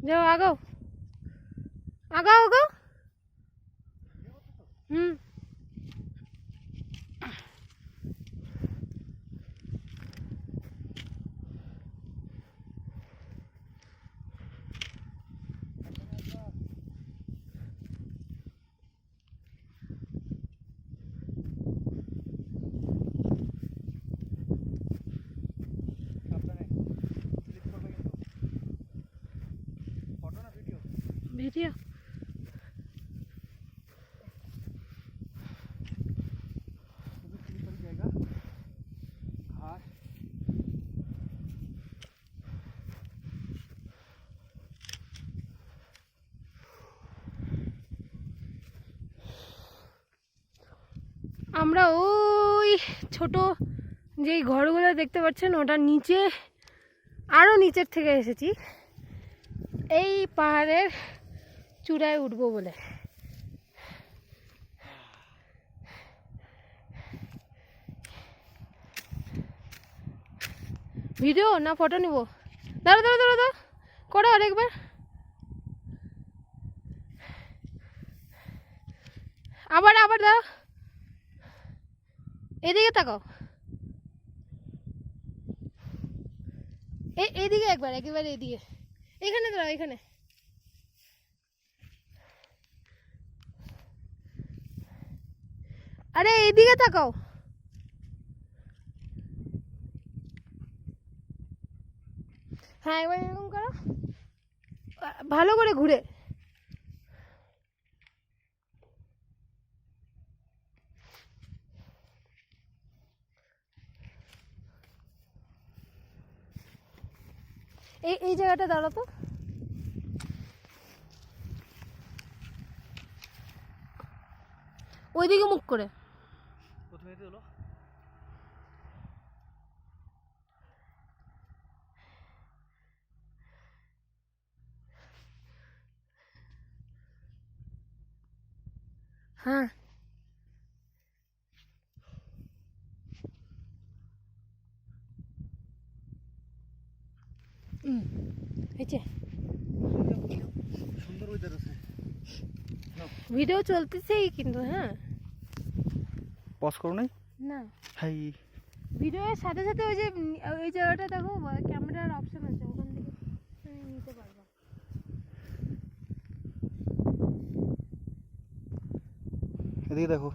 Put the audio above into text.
যাও আগাও আগাও আগাও। হুম ভিডিও। আমরা ওই ছোট যেই ঘরগুলো দেখতে পাচ্ছেন ওটার নিচে আরও নিচের থেকে এসেছি এই পাহাড়ের চূড়ায় উঠবো বলে। ভিডিও না ফটো নিব? দাঁড়ো দাঁড়ো দাঁড়ো দাঁড়ো করো আরেকবার। আবার আবার দাও, এদিকে তাকাও, এদিকে একবার একেবারে এদিকে, এখানে দাঁড়াও এখানে। আরে এইদিকে তাকাও। হ্যাঁ এবার এরকম করো, ভালো করে ঘুরে। এই জায়গাটা দাঁড়াও তো। ওইদিকে মুখ করে। প্রথমে তো হলো হ্যাঁ হয়েছে। সুন্দর ওয়েদার আছে। ভিডিও চলতেছেই কিন্তু। হ্যাঁ পজ করো নাই না, হাই ভিডিওর সাথে সাথে ওই যে ওই জায়গাটা দেখো ক্যামেরার অপশন আছে, ওখান থেকে তুমি নিতে পারবা। এদিকে দেখো।